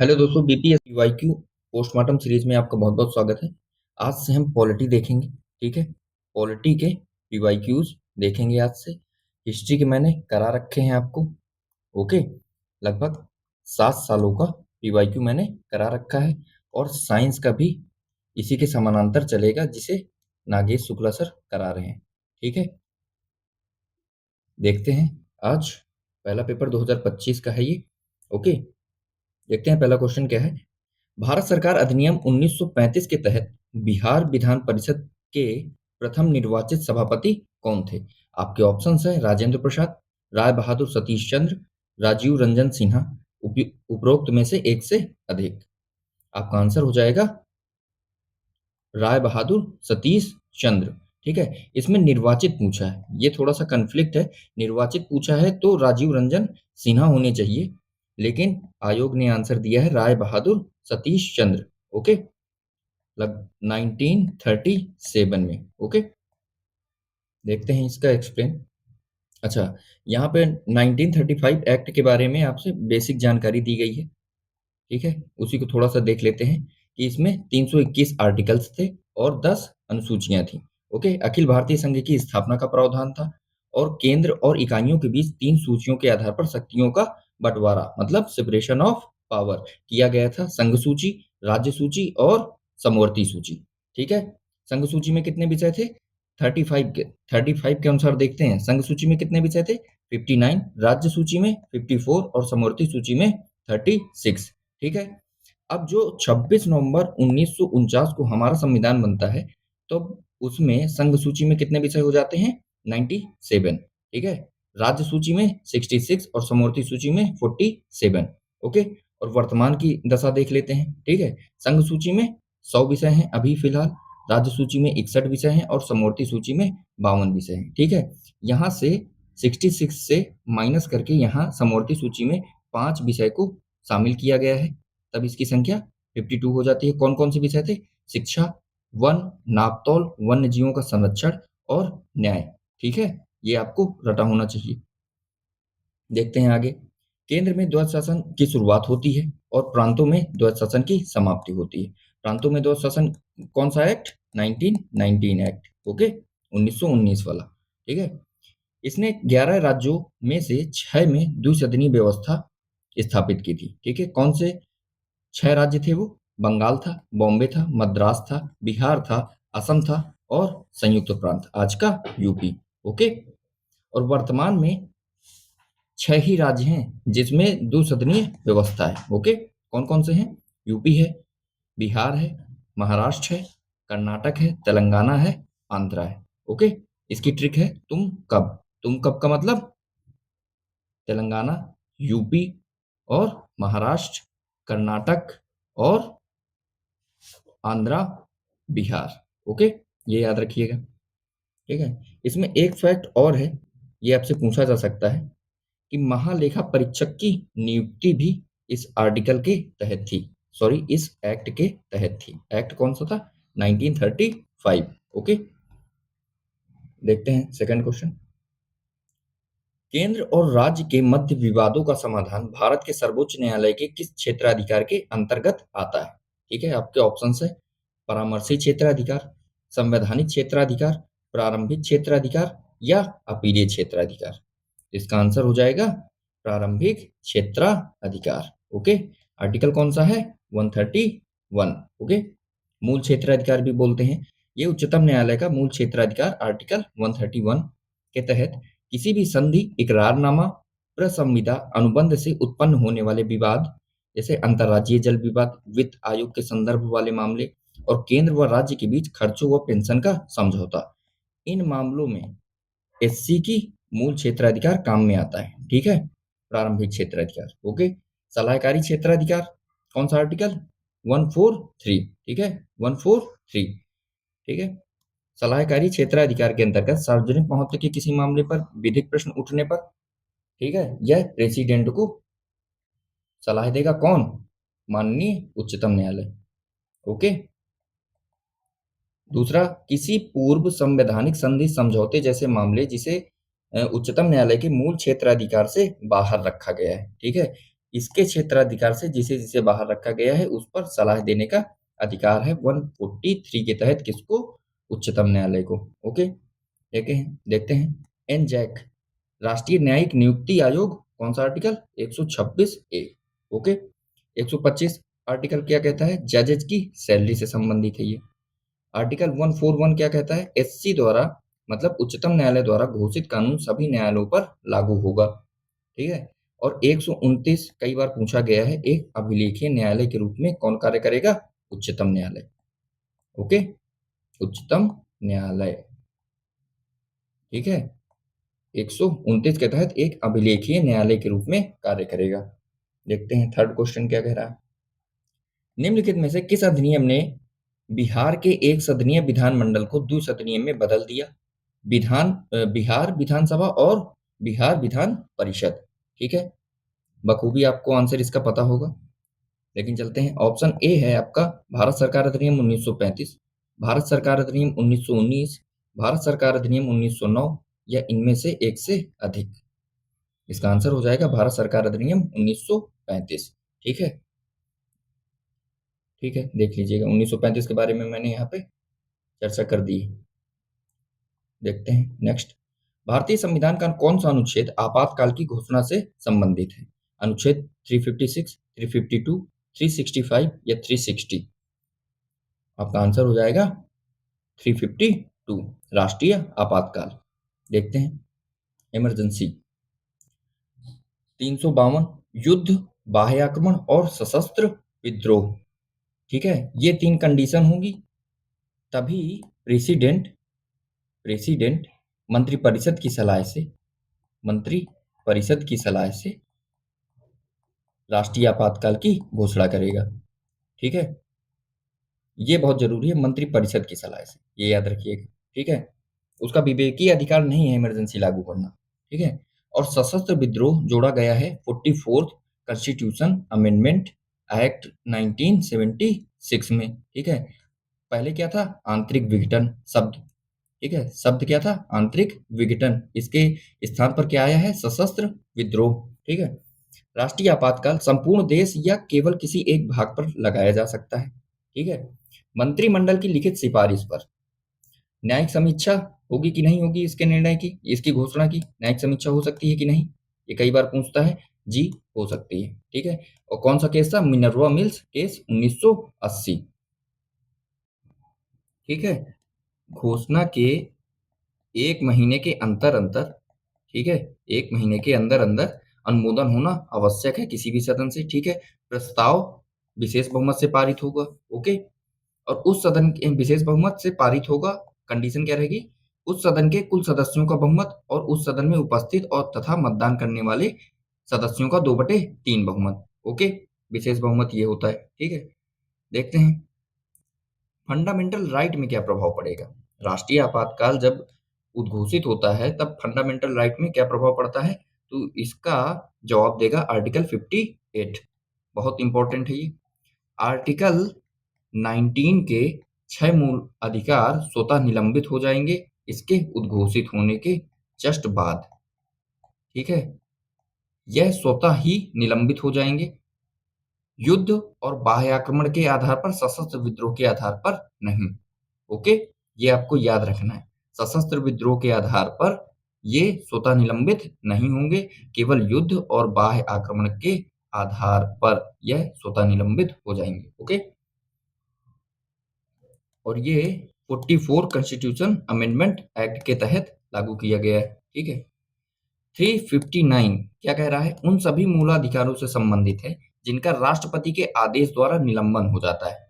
Hello दोस्तों, BPS PYQ postmortem series में आपका बहुत बहुत स्वागत है। आज से हम पॉलिटी देखेंगे। ठीक है, पॉलिटी के पीवाईक्यूज देखेंगे आज से। हिस्ट्री के मैंने करा रखे हैं आपको। ओके, लगभग 7 सालों का पीवाईक्यू मैंने करा रखा है और साइंस का भी इसी के समानांतर चलेगा, जिसे नागेश शुक्ला सर करा रहे हैं। ठीक है, देखते हैं। आज पहला पेपर 2025 का है ये। ओके, देखते हैं पहला क्वेश्चन क्या है। भारत सरकार अधिनियम 1935 के तहत बिहार विधान परिषद के प्रथम निर्वाचित सभापति कौन थे? आपके ऑप्शंस हैं राजेंद्र प्रसाद, राय बहादुर सतीश चंद्र, राजीव रंजन सिन्हा, उपरोक्त में से एक से अधिक। आपका आंसर हो जाएगा राय बहादुर सतीश चंद्र। ठीक है, इसमें निर्वाचित पूछा है, ये थोड़ा सा कन्फ्लिक्ट है। निर्वाचित पूछा है तो राजीव रंजन सिन्हा होने चाहिए, लेकिन आयोग ने आंसर दिया है राय बहादुर सतीश चंद्र। ओके, लग 1937 में। ओके, देखते हैं इसका एक्सप्लेन। अच्छा, यहाँ पे 1935 एक्ट के बारे में आपसे बेसिक जानकारी दी गई है। ठीक है, उसी को थोड़ा सा देख लेते हैं कि इसमें 321 आर्टिकल्स थे और 10 अनुसूचियां थी। ओके, अखिल भारतीय संघ की स्थापना का प्रावधान था और केंद्र और इकाइयों के बीच 3 सूचियों के आधार पर शक्तियों का बंटवारा, मतलब सेपरेशन ऑफ पावर किया गया था। संघ सूची, राज्य सूची और समवर्ती सूची। ठीक है, संघ सूची में कितने विषय थे? 35 के अनुसार देखते हैं। संघ सूची में कितने विषय थे? 59, राज्य सूची में 54 और समवर्ती सूची में 36। ठीक है, अब जो 26 नवंबर 1949 को हमारा संविधान बनता है, तो उसमें संघ सूची में कितने विषय हो जाते हैं? 97। ठीक है, राज्य सूची में 66 और समवर्ती सूची में 47। ओके, और वर्तमान की दशा देख लेते हैं। ठीक है, संघ सूची में 100 विषय हैं अभी फिलहाल, राज्य सूची में 61 विषय हैं और समवर्ती सूची में 52 विषय हैं। ठीक है, यहाँ से 66 से माइनस करके यहाँ समवर्ती सूची में 5 विषय को शामिल किया गया है, तब इसकी संख्या 52 हो जाती है। कौन कौन से विषय थे? शिक्षा, वन, नापतौल, वन्य जीवों का संरक्षण और न्याय। ठीक है, ये आपको रटा होना चाहिए। देखते हैं आगे। केंद्र में द्वैध शासन की शुरुआत होती है और प्रांतों में द्वैध शासन की समाप्ति होती है। प्रांतों में द्वैध शासन कौन सा एक्ट? 1919 एक्ट। ओके, 1919 वाला। ठीक है, इसने 11 राज्यों में से 6 में द्विसदनीय व्यवस्था स्थापित की थी। ठीक है, कौन से 6 राज्य थे वो? बंगाल था, बॉम्बे था, मद्रास था, बिहार था, असम था और संयुक्त प्रांत, आज का यूपी। ओके, और वर्तमान में 6 ही राज्य हैं जिसमें द्विसदनीय व्यवस्था है। ओके, कौन कौन से हैं? यूपी है, बिहार है, महाराष्ट्र है, कर्नाटक है, तेलंगाना है, आंध्रा है। ओके, इसकी ट्रिक है तुम कब का मतलब तेलंगाना, यूपी और महाराष्ट्र, कर्नाटक और आंध्रा, बिहार। ओके, ये याद रखिएगा। ठीक है, इसमें एक फैक्ट और है, ये आपसे पूछा जा सकता है कि महालेखा परीक्षक की नियुक्ति भी इस आर्टिकल के तहत थी, सॉरी इस एक्ट के तहत थी। एक्ट कौन सा था? 1935। ओके, देखते हैं सेकंड क्वेश्चन। केंद्र और राज्य के मध्य विवादों का समाधान भारत के सर्वोच्च न्यायालय के किस क्षेत्राधिकार के अंतर्गत आता है? ठीक है, आपके ऑप्शंस है परामर्शी क्षेत्राधिकार, संवैधानिक क्षेत्राधिकार, प्रारंभिक क्षेत्राधिकार या अपीलीय क्षेत्राधिकार। इसका आंसर हो जाएगा प्रारंभिक क्षेत्राधिकार। ओके, आर्टिकल कौन सा है? 131। ओके, मूल क्षेत्राधिकार भी बोलते हैं। ये उच्चतम न्यायालय का मूल क्षेत्राधिकार आर्टिकल 131 के तहत किसी भी संधि, इकरारनामा, प्रसंविदा अनुबंध से उत्पन्न होने वाले विवाद, जैसे अंतर्राज्यीय जल विवाद, वित्त आयोग के संदर्भ वाले मामले और केंद्र व राज्य के बीच खर्चों व पेंशन का समझौता, इन मामलों में एससी की मूल क्षेत्राधिकार काम में आता है। ठीक है, प्रारंभिक क्षेत्राधिकार। ओके, सलाहकारी क्षेत्राधिकार कौन सा आर्टिकल? 143। ठीक है, 143। ठीक है, सलाहकारी क्षेत्राधिकार के अंतर्गत सार्वजनिक महत्व के किसी मामले पर विधिक प्रश्न उठने पर, ठीक है, यह प्रेसिडेंट को सलाह देगा। कौन? माननीय उच्चतम न्यायालय। ओके, दूसरा, किसी पूर्व संवैधानिक संधि, समझौते जैसे मामले जिसे उच्चतम न्यायालय के मूल क्षेत्राधिकार से बाहर रखा गया है। ठीक है, इसके क्षेत्राधिकार से जिसे जिसे बाहर रखा गया है उस पर सलाह देने का अधिकार है 143 के तहत किसको? उच्चतम न्यायालय को। ओके, देखते हैं एनजैक राष्ट्रीय न्यायिक नियुक्ति आयोग कौन सा आर्टिकल? 126 ए। ओके, 125 आर्टिकल क्या कहता है? जजेज की सैलरी से संबंधित है ये। आर्टिकल 141 क्या कहता है? एससी द्वारा मतलब उच्चतम न्यायालय द्वारा घोषित कानून सभी न्यायालयों पर लागू होगा। ठीक है। और 129 कई बार पूछा गया है, एक अभिलेखीय न्यायालय के रूप में कौन कार्य करेगा? उच्चतम न्यायालय। ओके, उच्चतम न्यायालय। ठीक है, 129 के तहत एक अभिलेखीय न्यायालय के रूप में कार्य करेगा। देखते हैं थर्ड क्वेश्चन क्या कह रहा है। निम्नलिखित में से किस अधिनियम ने बिहार के एक सदनीय विधानमंडल को द्विसदनीय में बदल दिया? बिहार विधानसभा और बिहार विधान परिषद। ठीक है, बखूबी आपको आंसर इसका पता होगा। लेकिन चलते हैं, ऑप्शन ए है आपका भारत सरकार अधिनियम 1935, भारत सरकार अधिनियम 1919, भारत सरकार अधिनियम 1909 या इनमें से एक से अधिक। इसका आंसर हो जाएगा भारत सरकार अधिनियम 1935। ठीक है, ठीक है, देख लीजिएगा 1935 के बारे में मैंने यहाँ पे चर्चा कर दी। देखते हैं नेक्स्ट, भारतीय संविधान का कौन सा अनुच्छेद आपातकाल की घोषणा से संबंधित है? अनुच्छेद 356, 352, 365 या 360। आपका आंसर हो जाएगा 352, राष्ट्रीय आपातकाल। देखते हैं इमरजेंसी 352, युद्ध, बाह्य आक्रमण और सशस्त्र विद्रोह। ठीक है, ये 3 कंडीशन होंगी तभी प्रेसिडेंट मंत्रिपरिषद की सलाह से राष्ट्रीय आपातकाल की घोषणा करेगा। ठीक है, ये बहुत जरूरी है, मंत्रिपरिषद की सलाह से, ये याद रखिएगा। ठीक है, उसका विवेकीय अधिकार नहीं है इमरजेंसी लागू करना। ठीक है, और सशस्त्र विद्रोह जोड़ा गया है 44th कॉन्स्टिट्यूशन अमेंडमेंट एक्ट 1976 में। ठीक है, पहले क्या था? आंतरिक विघटन शब्द। ठीक है, शब्द क्या था? आंतरिक विघटन। इसके स्थान पर क्या आया है? सशस्त्र विद्रोह। ठीक है, राष्ट्रीय आपातकाल संपूर्ण देश या केवल किसी एक भाग पर लगाया जा सकता है। ठीक है, मंत्रिमंडल की लिखित सिफारिश पर न्यायिक समीक्षा होगी कि नहीं होगी? इसके निर्णय की, इसकी घोषणा की न्यायिक समीक्षा हो सकती है कि नहीं? ये कई बार पूछता है। जी, हो सकती है। ठीक है, और कौन सा केस था? Minerva mills case 1980। ठीक है, घोषणा के 1 महीने के अंतर ठीक है, 1 महीने के अंदर अनुमोदन होना आवश्यक है किसी भी सदन से। ठीक है, प्रस्ताव विशेष बहुमत से पारित होगा। ओके, और उस सदन के विशेष बहुमत से पारित होगा। कंडीशन क्या रहेगी? उस सदन के कुल सदस्यों का बहुमत और उस सदन में उपस्थित और तथा मतदान करने वाले सदस्यों का 2/3 बहुमत। ओके, विशेष बहुमत ये होता है। ठीक है, देखते हैं फंडामेंटल राइट में क्या प्रभाव पड़ेगा। राष्ट्रीय आपातकाल जब उद्घोषित होता है तब फंडामेंटल राइट में क्या प्रभाव पड़ता है? तो इसका जवाब देगा आर्टिकल 58। बहुत इंपॉर्टेंट है ये। आर्टिकल 19 के 6 मूल अधिकार स्वतः निलंबित हो जाएंगे इसके उद्घोषित होने के जस्ट बाद। ठीक है, यह स्वतः ही निलंबित हो जाएंगे। युद्ध और बाह्य आक्रमण के आधार पर, सशस्त्र विद्रोह के आधार पर नहीं। ओके, ये आपको याद रखना है। सशस्त्र विद्रोह के आधार पर ये स्वतः निलंबित नहीं होंगे, केवल युद्ध और बाह्य आक्रमण के आधार पर यह स्वतः निलंबित हो जाएंगे। ओके, और ये 44 कॉन्स्टिट्यूशन अमेंडमेंट एक्ट के तहत लागू किया गया है। ठीक है, 359 क्या कह रहा है? उन सभी मूलाधिकारों से संबंधित है जिनका राष्ट्रपति के आदेश द्वारा निलंबन हो जाता है।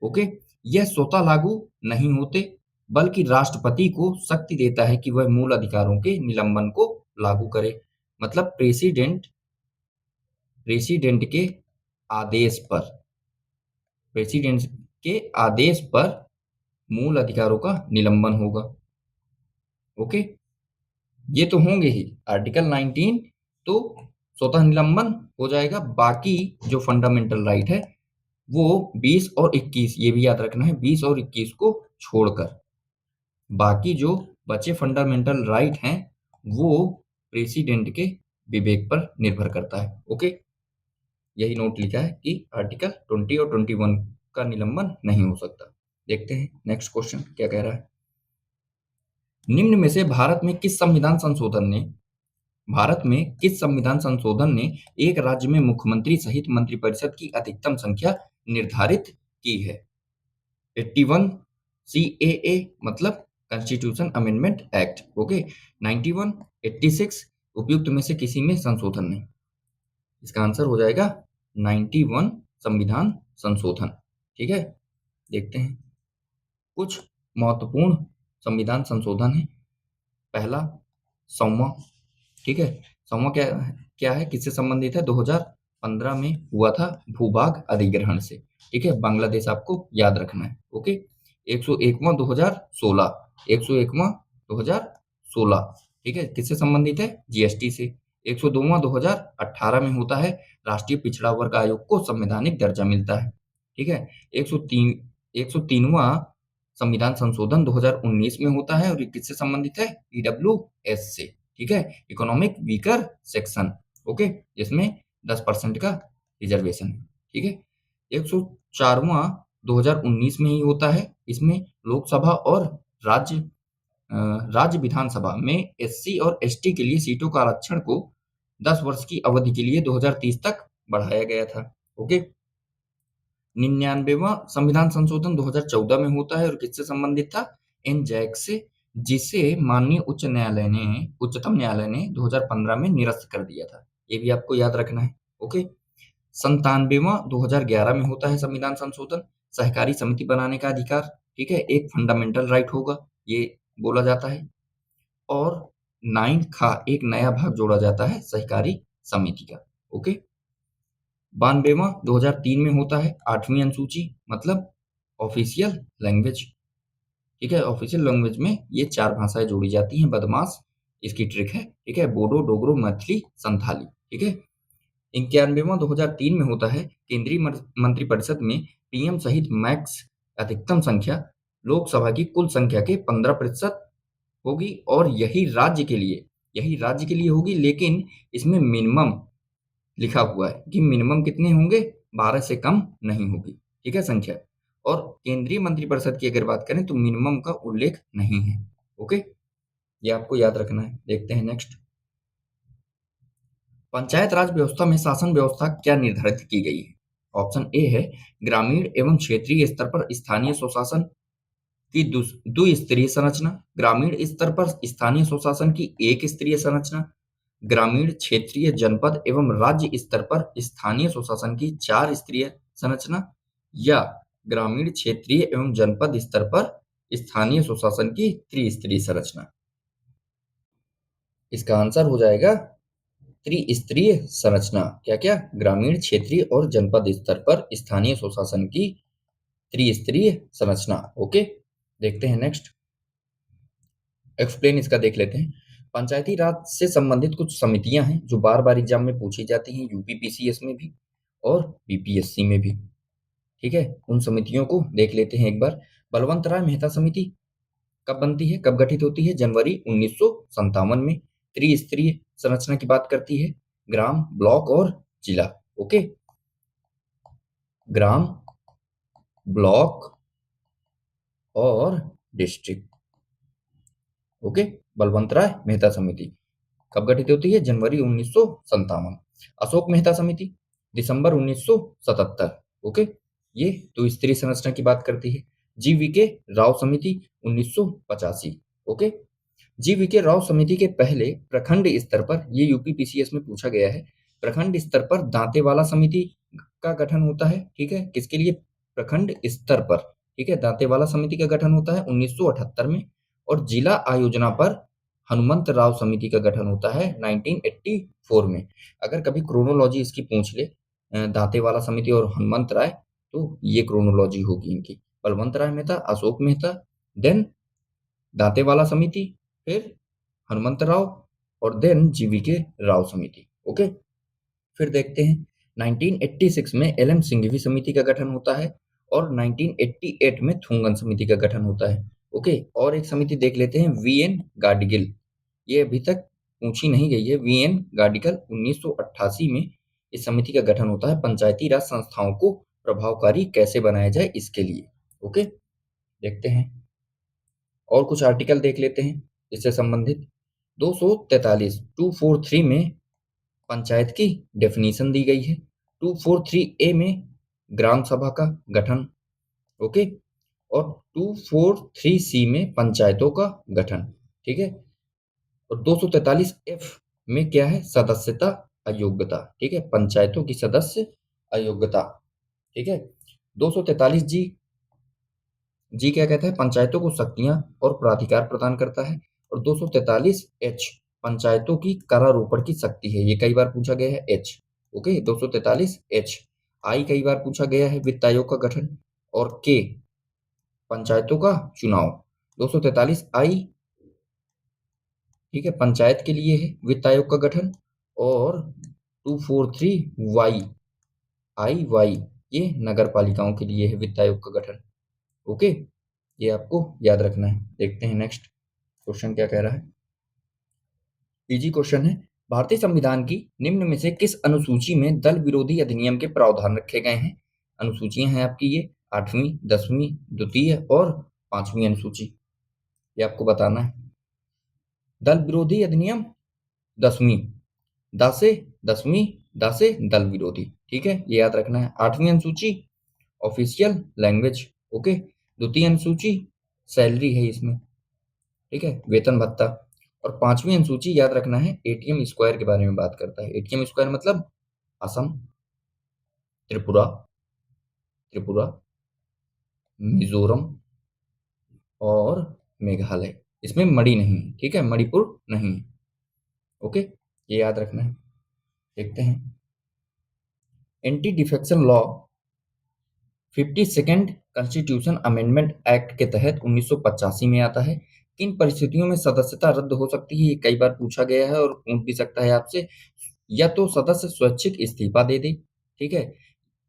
ओके, यह स्वतः लागू नहीं होते बल्कि राष्ट्रपति को शक्ति देता है कि वह मूल अधिकारों के निलंबन को लागू करे। मतलब प्रेसिडेंट के आदेश पर प्रेसिडेंट के आदेश पर मूल अधिकारों का निलंबन होगा। ओके, ये तो होंगे ही। आर्टिकल 19 तो स्वतः निलंबन हो जाएगा। बाकी जो फंडामेंटल राइट है वो 20 और 21, ये भी याद रखना है, 20 और 21 को छोड़कर बाकी जो बचे फंडामेंटल राइट हैं वो प्रेसिडेंट के विवेक पर निर्भर करता है। ओके, यही नोट लिखा है कि आर्टिकल 20 और 21 का निलंबन नहीं हो सकता। देखते हैं नेक्स्ट क्वेश्चन क्या कह रहा है। निम्न में से भारत में किस संविधान संशोधन ने एक राज्य में मुख्यमंत्री सहित मंत्रिपरिषद की अधिकतम संख्या निर्धारित की है? 81 CAA मतलब कॉन्स्टिट्यूशन अमेंडमेंट एक्ट, ओके। 91, 86 उपयुक्त में से किसी में संशोधन नहीं। इसका आंसर हो जाएगा 91 संविधान संशोधन, ठीक है। देखते हैं कुछ महत्वपूर्ण संविधान संशोधन है। पहला 100वां, ठीक है। 100वां क्या क्या है, किससे संबंधित है? 2015 में हुआ था भूभाग अधिग्रहण से, ठीक है। बांग्लादेश आपको याद रखना है, ओके। 101वां 2016, 101वां 2016, ठीक है। किससे संबंधित है? जीएसटी से। 102वां 2018 में होता है राष्ट्रीय पिछड़ा वर्ग आयोग को संवैधानिक दर्जा मिलता है, ठीक है। 103वां संविधान संशोधन 2019 में होता है और ये किससे संबंधित है? ईडब्ल्यूएस से, ठीक है। इकोनॉमिक वीकर सेक्शन, ओके, जिसमें 10% का रिजर्वेशन है, ठीक है। 104वां 2019 में ही होता है। इसमें लोकसभा और राज्य राज्य विधानसभा में एससी और एसटी के लिए सीटों का आरक्षण को 10 वर्ष की अवधि के लिए 2030 तक बढ़ाया गया था, ओके। 99वां संविधान संशोधन 2014 में होता है और किससे संबंधित था? एनजैक से, जिसे माननीय उच्चतम न्यायालय ने 2015 में निरस्त कर दिया था। ये भी आपको याद रखना है, ओके। 97वां 2011 में होता है संविधान संशोधन, सहकारी समिति बनाने का अधिकार, ठीक है, एक फंडामेंटल राइट होगा, ये बोला जाता है। और 9 का एक नया भाग जोड़ा जाता है सहकारी समिति का, ओके। 92वां 2003 में होता है 8वीं अनुसूची, मतलब ऑफिशियल लैंग्वेज, ठीक है। ऑफिशियल लैंग्वेज में ये 4 भाषाएं जोड़ी जाती हैं, बदमाश इसकी ट्रिक है, ठीक है। बोडो, डोगरो, मैथिली, संथाली, ठीक है। 91वां 2003 में होता है केंद्रीय मंत्रिपरिषद में पीएम सहित मैक्स अधिकतम संख्या लोकसभा की कुल संख्या के 15% होगी और यही राज्य के लिए होगी, लेकिन इसमें मिनिमम लिखा हुआ है कि मिनिमम कितने होंगे? 12 से कम नहीं होगी, ठीक है, संख्या। और केंद्रीय मंत्रिपरिषद की अगर बात करें तो मिनिमम का उल्लेख नहीं है, ओके। ये आपको याद रखना है। देखते हैं नेक्स्ट। पंचायत राज व्यवस्था में शासन व्यवस्था क्या निर्धारित की गई है? ऑप्शन ए है ग्रामीण एवं क्षेत्रीय स्तर पर स्थानीय स्वशासन की द्विस्तरीय संरचना, ग्रामीण स्तर पर स्थानीय स्वशासन की एक स्तरीय संरचना, ग्रामीण, क्षेत्रीय, जनपद एवं राज्य स्तर पर स्थानीय स्वशासन की 4 स्तरीय संरचना, या ग्रामीण, क्षेत्रीय एवं जनपद स्तर पर स्थानीय स्वशासन की त्रिस्तरीय संरचना। इसका आंसर हो जाएगा त्रिस्तरीय संरचना। क्या क्या? ग्रामीण, क्षेत्रीय और जनपद स्तर पर स्थानीय स्वशासन की त्रिस्तरीय संरचना, ओके। देखते हैं नेक्स्ट। एक्सप्लेन इसका देख लेते हैं। पंचायती राज से संबंधित कुछ समितियां हैं जो बार बार एग्जाम में पूछी जाती हैं, यूपी पीसीएस में भी और बीपीएससी में भी, ठीक है। उन समितियों को देख लेते हैं एक बार। बलवंत राय मेहता समिति कब बनती है, कब गठित होती है? जनवरी 1957 में। त्रिस्तरीय संरचना की बात करती है, ग्राम, ब्लॉक और जिला, ओके। ग्राम, ब्लॉक और डिस्ट्रिक्ट, ओके। बलवंत राय मेहता समिति कब गठित होती है? जनवरी 1957। अशोक मेहता समिति दिसंबर 1977, ओके। ये तो स्त्री संरचना की बात करती है। जीवीके राव समिति 1985, ओके। जीवीके राव समिति के पहले प्रखंड स्तर पर, ये यूपी पीसीएस में पूछा गया है, प्रखंड स्तर पर दांतेवाला समिति का गठन होता है, ठीक है। किसके लिए? प्रखंड स्तर पर, ठीक है। दांतेवाला समिति का गठन होता है 1978 में। और जिला आयोजना पर हनुमंत राव समिति का गठन होता है 1984 में। अगर कभी क्रोनोलॉजी इसकी पूछ ले, दांतेवाला समिति और हनुमंत राय, तो ये क्रोनोलॉजी होगी इनकी। बलवंत राय मेहता, अशोक मेहता, देन दांतेवाला समिति, फिर हनुमंत राव और देन जीवीके राव समिति, ओके। फिर देखते हैं 1986 में एलएम सिंघवी समिति का गठन होता है और 1988 में थुंगन समिति का गठन होता है, ओके। और एक समिति देख लेते हैं, वीएन गाडगिल, ये अभी तक पूछी नहीं गई है। वीएन गाडगिल 1988 में इस समिति का गठन होता है पंचायती राज संस्थाओं को प्रभावकारी कैसे बनाया जाए इसके लिए। ओके, देखते हैं और कुछ आर्टिकल देख लेते हैं इससे संबंधित। 243 243 में पंचायत की डेफिनेशन दी गई है। 243 ए में ग्राम सभा का गठन, ओके, और 243 सी में पंचायतों का गठन, ठीक है। और 243 एफ में क्या है, सदस्यता अयोग्यता, ठीक है, पंचायतों की सदस्य अयोग्यता, ठीक है। 243 जी जी क्या कहता है, पंचायतों को शक्तियां और प्राधिकार प्रदान करता है। और 243 एच पंचायतों की करारोपण की शक्ति है, ये कई बार पूछा गया है एच, ओके। 243 एच। आई कई बार पूछा गया है, वित्त आयोग का गठन। और के पंचायतों का चुनाव। 243 आई, ठीक है, पंचायत के लिए है वित्त आयोग का गठन। और 243 वाई आई वाई ये नगर पालिकाओं के लिए है वित्त आयोग का गठन, ओके। ये आपको याद रखना है। देखते हैं नेक्स्ट क्वेश्चन क्या कह रहा है। इजी क्वेश्चन है, भारतीय संविधान की निम्न में से किस अनुसूची में दल विरोधी अधिनियम के प्रावधान रखे गए हैं। अनुसूचियां हैं आपकी ये 8वीं, 10वीं, द्वितीय और 5वीं अनुसूची, ये आपको बताना है। दल विरोधी अधिनियम 10वीं, द से 10वीं, द से दल विरोधी, ठीक है, ये याद रखना है। 8वीं अनुसूची ऑफिशियल लैंग्वेज, ओके। द्वितीय अनुसूची सैलरी है इसमें, ठीक है, वेतन भत्ता। और 5वीं अनुसूची याद रखना है, एटीएम स्क्वायर के बारे में बात करता है। एटीएम स्क्वायर मतलब असम, त्रिपुरा, त्रिपुरा, मिजोरम और मेघालय। इसमें मणि नहीं, ठीक है, मणिपुर नहीं, ओके, ये याद रखना है। देखते हैं anti defection law 52nd constitution amendment act के तहत 1985 में आता है। किन परिस्थितियों में सदस्यता रद्द हो सकती है, ये कई बार पूछा गया है और पूछ भी सकता है आपसे। या तो सदस्य स्वैच्छिक इस्तीफा दे दे, ठीक है,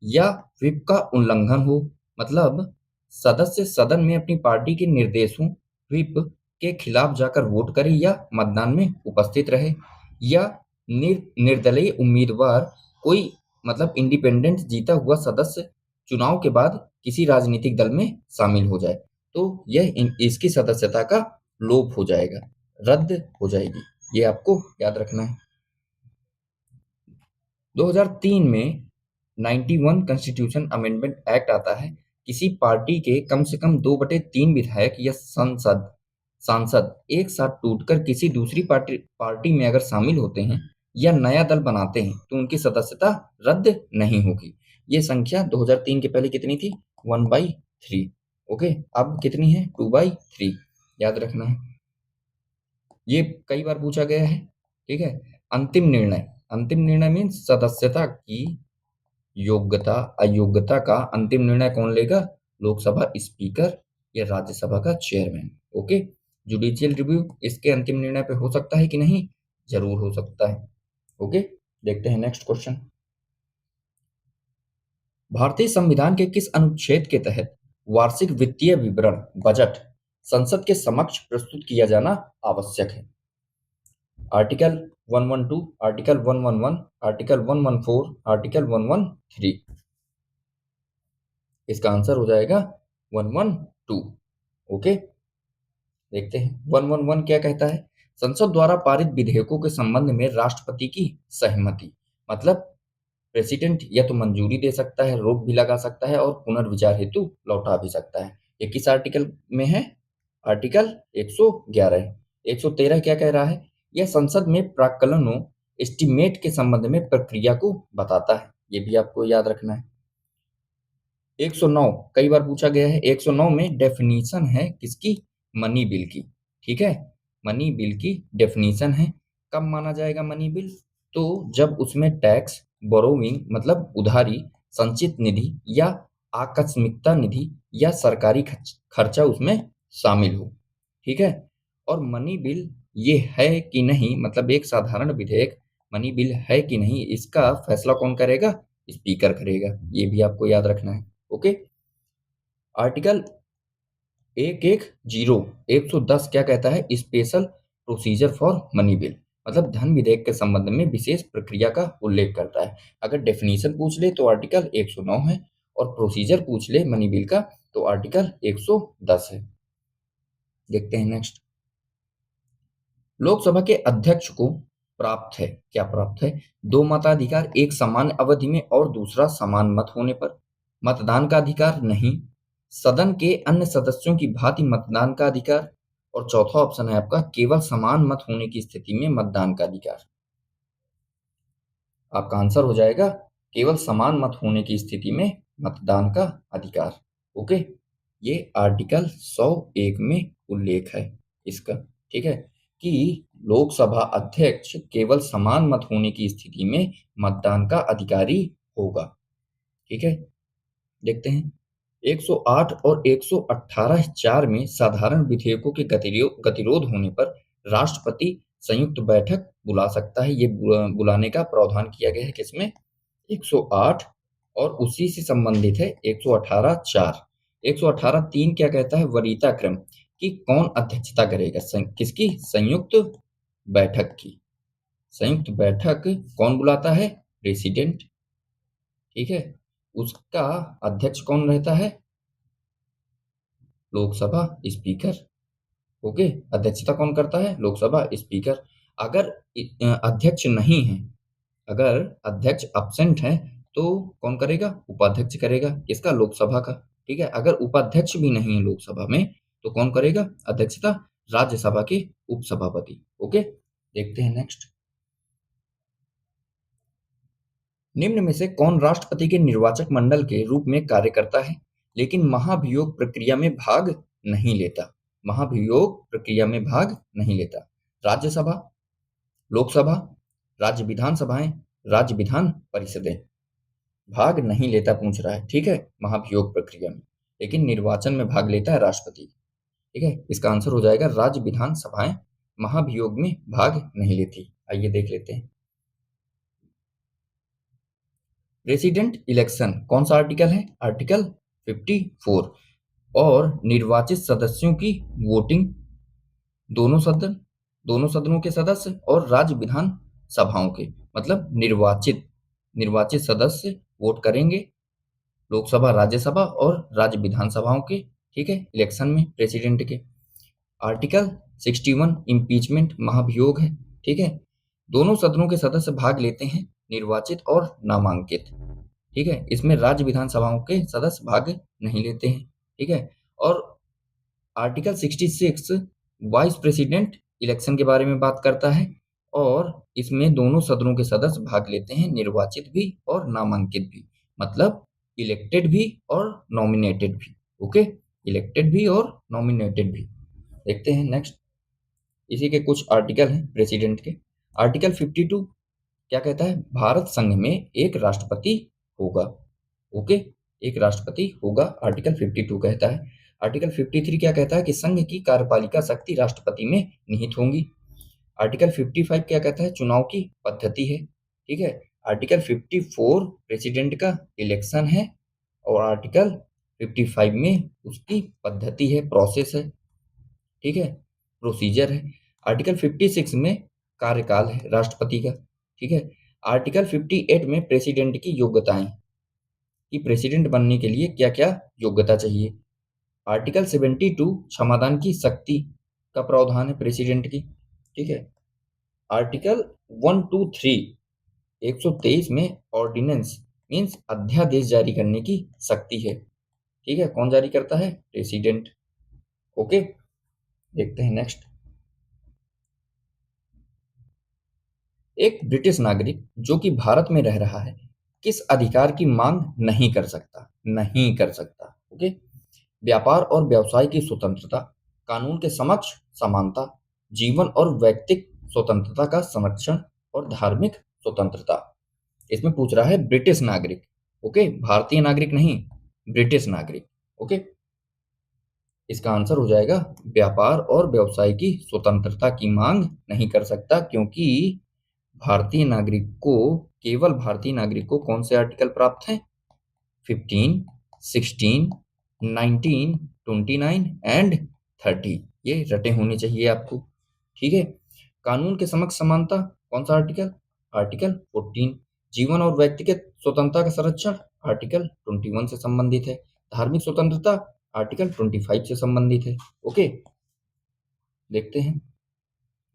या व्हिप का उल्लंघन हो, मतलब सदस्य सदन में अपनी पार्टी के निर्देशों व्हिप के खिलाफ जाकर वोट करे या मतदान में उपस्थित रहे, या निर्दलीय उम्मीदवार कोई मतलब इंडिपेंडेंट जीता हुआ सदस्य चुनाव के बाद किसी राजनीतिक दल में शामिल हो जाए, तो यह इसकी सदस्यता का लोप हो जाएगा, रद्द हो जाएगी, ये आपको याद रखना है। 2003 में 91 कॉन्स्टिट्यूशन अमेंडमेंट एक्ट आता है। किसी पार्टी के कम से कम 2/3 विधायक या सांसद एक साथ टूटकर किसी दूसरी पार्टी में अगर शामिल होते हैं या नया दल बनाते हैं तो उनकी सदस्यता रद्द नहीं होगी। ये संख्या 2003 के पहले कितनी थी, 1/3, ओके। अब कितनी है, 2/3, याद रखना है। ये कई बार पूछा गया है, ठीक है। अंतिम निर्णय मीन्स सदस्यता की योग्यता अयोग्यता का अंतिम निर्णय कौन लेगा, लोकसभा स्पीकर या राज्यसभा का चेयरमैन, ओके। जुडिशियल रिव्यू इसके अंतिम निर्णय पे हो सकता है कि नहीं, जरूर हो सकता है, ओके। देखते हैं नेक्स्ट क्वेश्चन। भारतीय संविधान के किस अनुच्छेद के तहत वार्षिक वित्तीय विवरण बजट संसद के समक्ष प्रस्तुत किया जाना आवश्यक है। Article 112, article 111, article 114, article 113। इसका आंसर हो जाएगा 112, ओके। देखते हैं 111 क्या कहता है, संसद द्वारा पारित विधेयकों के संबंध में राष्ट्रपति की सहमति, मतलब प्रेसिडेंट या तो मंजूरी दे सकता है, रोक भी लगा सकता है और पुनर्विचार हेतु लौटा भी सकता है। ये किस आर्टिकल में है, आर्टिकल 111। 113 क्या कह रहा है, यह संसद में प्राक्कलनों एस्टीमेट के संबंध में प्रक्रिया को बताता है, ये भी आपको याद रखना है। 109 कई बार पूछा गया है। 109 में डेफिनीशन है किसकी, मनी बिल की, ठीक है, मनी बिल की डेफिनीशन है। कब माना जाएगा मनी बिल, तो जब उसमें टैक्स, बोरोविंग मतलब उधारी, संचित निधि या आकस्मिकता निधि या सरकारी खर्चा उसमें शामिल हो, ठीक है। और मनी बिल ये है कि नहीं, मतलब एक साधारण विधेयक मनी बिल है कि नहीं, इसका फैसला कौन करेगा, स्पीकर करेगा, ये भी आपको याद रखना है, ओके। आर्टिकल 110 110 क्या कहता है, special procedure for money bill, मतलब धन विधेयक के संबंध में विशेष प्रक्रिया का उल्लेख करता है। अगर डेफिनेशन पूछ ले तो आर्टिकल 109 है, और प्रोसीजर पूछ ले मनी बिल का तो आर्टिकल 110 है। देखते हैं नेक्स्ट। लोकसभा के अध्यक्ष को प्राप्त है, क्या प्राप्त है? दो मताधिकार, एक समान अवधि में और दूसरा समान मत होने पर। मतदान का अधिकार नहीं। सदन के अन्य सदस्यों की भांति मतदान का अधिकार। और चौथा ऑप्शन है आपका केवल समान मत होने की स्थिति में मतदान का अधिकार। आपका आंसर हो जाएगा केवल समान मत होने की स्थिति में मतदान का अधिकार। ओके, ये आर्टिकल 101 में उल्लेख है इसका, ठीक है, कि लोकसभा अध्यक्ष केवल समान मत होने की स्थिति में मतदान का अधिकारी होगा। ठीक है, देखते हैं 108 और 118 4 में साधारण विधेयकों के गतिरोध होने पर राष्ट्रपति संयुक्त बैठक बुला सकता है। ये बुलाने का प्रावधान किया गया है किसमें? 108, और उसी से संबंधित है 118 4। 118 3 क्या कहता है? वरीयता क्रम, कि कौन अध्यक्षता करेगा किसकी? संयुक्त बैठक की। संयुक्त बैठक कौन बुलाता है? प्रेसिडेंट। ठीक है, उसका अध्यक्ष कौन रहता है? लोकसभा स्पीकर। ओके, अध्यक्षता कौन करता है? लोकसभा स्पीकर। अगर अध्यक्ष नहीं है, अगर अध्यक्ष अब्सेंट है तो कौन करेगा? उपाध्यक्ष करेगा। किसका? लोकसभा का। ठीक है, अगर उपाध्यक्ष भी नहीं है लोकसभा में तो कौन करेगा अध्यक्षता? राज्यसभा के उपसभापति। ओके, देखते हैं नेक्स्ट। निम्न में से कौन राष्ट्रपति के निर्वाचक मंडल के रूप में कार्य करता है लेकिन महाभियोग प्रक्रिया में भाग नहीं लेता? महाभियोग प्रक्रिया में भाग नहीं लेता। राज्यसभा, लोकसभा, राज्य विधानसभाएं, राज्य विधान परिषदें। भाग नहीं लेता पूछ रहा है, ठीक है, महाभियोग प्रक्रिया में, लेकिन निर्वाचन में भाग लेता है राष्ट्रपति। ठीक है, इसका आंसर हो जाएगा राज्य विधानसभाएं महाभियोग में भाग नहीं लेती। आइए देख लेते हैं। प्रेसिडेंट इलेक्शन कौन सा आर्टिकल है? आर्टिकल 54। और निर्वाचित सदस्यों की वोटिंग, दोनों सदनों के सदस्य और राज्य विधान सभाओं के, मतलब निर्वाचित सदस्य वोट करेंगे लोकसभा, राज्यसभा और राज्य विधानसभाओं के, ठीक है, इलेक्शन में प्रेसिडेंट के। आर्टिकल 61 इम्पीचमेंट महाभियोग है। ठीक है, दोनों सदनों के सदस्य भाग लेते हैं, निर्वाचित और नामांकित। ठीक है, इसमें राज्य विधानसभाओं के सदस्य भाग नहीं लेते हैं। ठीक है, और आर्टिकल 66 वाइस प्रेसिडेंट इलेक्शन के बारे में बात करता है, और इसमें दोनों सदनों के सदस्य भाग लेते हैं, निर्वाचित भी और नामांकित भी, मतलब इलेक्टेड भी और नॉमिनेटेड भी। ओके, इलेक्टेड भी और नॉमिनेटेड भी। देखते हैं नेक्स्ट, इसी के कुछ आर्टिकल हैं प्रेसिडेंट के। आर्टिकल 52 क्या कहता है? भारत संघ में एक राष्ट्रपति होगा। ओके, एक राष्ट्रपति होगा, आर्टिकल 52 कहता है। आर्टिकल 53 क्या कहता है? कि संघ की कार्यपालिका शक्ति राष्ट्रपति में निहित होंगी। आर्टिकल 55 क्या कहता है? चुनाव की पद्धति है। ठीक है, आर्टिकल 54 प्रेसिडेंट का इलेक्शन है, और आर्टिकल 55 में उसकी पद्धति है, प्रोसेस है। ठीक है, प्रोसीजर है। आर्टिकल 56 में कार्यकाल है राष्ट्रपति का। ठीक है, आर्टिकल 58 में प्रेसिडेंट की योग्यताएं, कि प्रेसिडेंट बनने के लिए क्या क्या योग्यता चाहिए। आर्टिकल 72 क्षमादान की शक्ति का प्रावधान है प्रेसिडेंट की। ठीक है, आर्टिकल 123 123 में ऑर्डिनेंस मीन्स अध्यादेश जारी करने की शक्ति है। ठीक है, कौन जारी करता है? प्रेसिडेंट। ओके, देखते हैं नेक्स्ट। एक ब्रिटिश नागरिक जो कि भारत में रह रहा है किस अधिकार की मांग नहीं कर सकता? नहीं कर सकता। ओके, व्यापार और व्यवसाय की स्वतंत्रता, कानून के समक्ष समानता, जीवन और व्यक्तिक स्वतंत्रता का संरक्षण, और धार्मिक स्वतंत्रता। इसमें पूछ रहा है ब्रिटिश नागरिक। ओके, भारतीय नागरिक नहीं, ब्रिटिश नागरिक। ओके, इसका आंसर हो जाएगा व्यापार और व्यवसाय की स्वतंत्रता की मांग नहीं कर सकता, क्योंकि भारतीय नागरिक को, केवल भारतीय नागरिक को कौन से आर्टिकल प्राप्त हैं? 15, 16, 19, 29 एंड 30। ये रटे होने चाहिए आपको। ठीक है, कानून के समक्ष समानता, कौन सा आर्टिकल? आर्टिकल 14। जीवन और व्यक्तिगत स्वतंत्रता का संरक्षण, आर्टिकल 21 से संबंधित है। धार्मिक स्वतंत्रता, आर्टिकल 25 से संबंधित है। ओके, देखते हैं,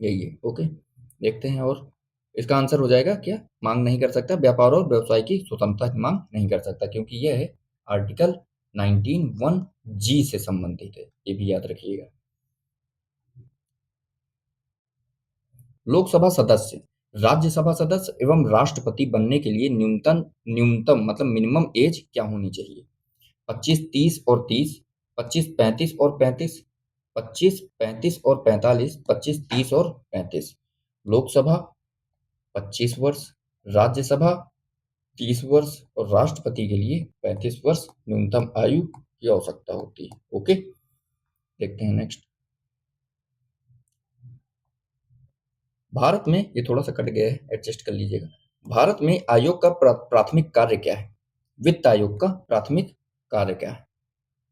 यही है। ओके, देखते हैं। और इसका आंसर हो जाएगा क्या? मांग नहीं कर सकता, व्यापार और व्यवसाय की स्वतंत्रता की मांग नहीं कर सकता, क्योंकि यह है आर्टिकल 19(1)(g) से संबंधित है, ये भी याद रखिएगा। लोकसभा सदस्य, राज्यसभा सदस्य एवं राष्ट्रपति बनने के लिए न्यूनतम न्यूनतम मतलब मिनिमम एज क्या होनी चाहिए? 25, 30 और 30, 25, 35 और 35, 25, 35 और 45, 25, 30 और 35। लोकसभा 25 वर्ष, राज्यसभा 30 वर्ष और राष्ट्रपति के लिए 35 वर्ष न्यूनतम आयु की आवश्यकता होती है। ओके, देखते हैं नेक्स्ट। भारत में, ये थोड़ा सा कट गया है, एडजस्ट कर लीजिएगा। भारत में आयोग का प्राथमिक कार्य क्या है? वित्त आयोग का प्राथमिक कार्य क्या है?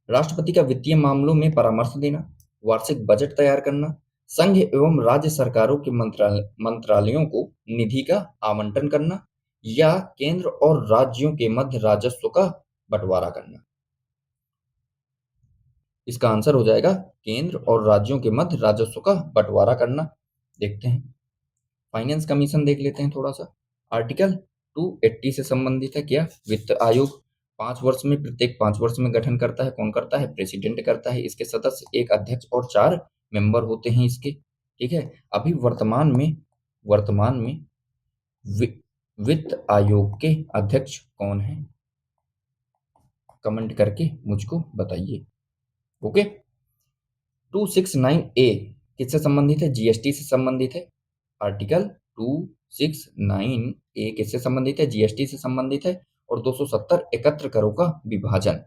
राष्ट्रपति का वित्तीय मामलों में परामर्श देना, वार्षिक बजट तैयार करना, संघ एवं राज्य सरकारों के मंत्रालयों को निधि का आवंटन करना, या केंद्र और राज्यों के मध्य राजस्व का बंटवारा करना। इसका आंसर हो जाएगा केंद्र और राज्यों के मध्य राजस्व का बंटवारा करना। देखते हैं, फाइनेंस कमीशन देख लेते हैं थोड़ा सा। आर्टिकल 280 से संबंधित है क्या? वित्त आयोग 5 वर्ष में, प्रत्येक 5 वर्ष में गठन करता है। कौन करता है? प्रेसिडेंट करता है। इसके सदस्य एक अध्यक्ष और 4 मेंबर होते हैं इसके। ठीक है, अभी वर्तमान में वित्त आयोग के अध्यक्ष कौन है? कमेंट करके मुझको बताइए। ओके, 269A किससे संबंधित है? जीएसटी से संबंधित है। आर्टिकल 269A किससे संबंधित है? जीएसटी से संबंधित है। और 270 एकत्र करों का विभाजन,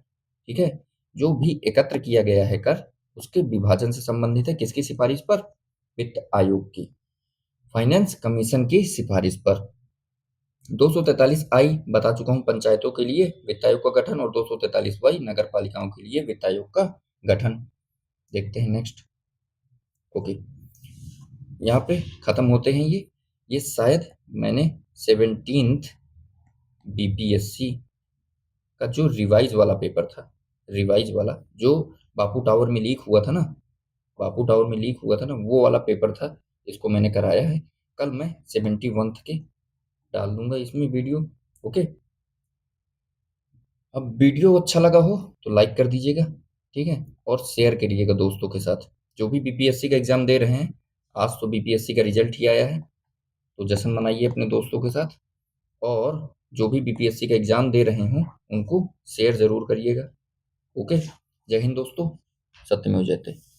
ठीक है, जो भी एकत्र किया गया है कर, उसके विभाजन से संबंधित है। किसकी सिफारिश पर? वित्त आयोग की, फाइनेंस कमीशन की सिफारिश पर। 243I बता चुका हूं, पंचायतों के लिए वित्त आयोग का गठन, और 243Y नगर पालिकाओं के लिए वित्त आयोग का गठन। देखते हैं नेक्स्ट। ओके, यहाँ पे खत्म होते हैं ये शायद मैंने 17th बीपीएससी का जो रिवाइज वाला पेपर था, रिवाइज वाला जो बापू टावर में लीक हुआ था ना, वो वाला पेपर था, इसको मैंने कराया है। कल मैं 71th के डाल दूंगा इसमें वीडियो। ओके, अब वीडियो अच्छा लगा हो तो लाइक कर दीजिएगा, ठीक है, और शेयर करिएगा दोस्तों के साथ। जो भी बीपीएससी का एग्जाम दे रहे हैं, आज तो बीपीएससी का रिजल्ट ही आया है, तो जश्न मनाइए अपने दोस्तों के साथ। और जो भी बीपीएससी का एग्जाम दे रहे हों उनको शेयर जरूर करिएगा। ओके, जय हिंद दोस्तों, सत्यमेव जयते।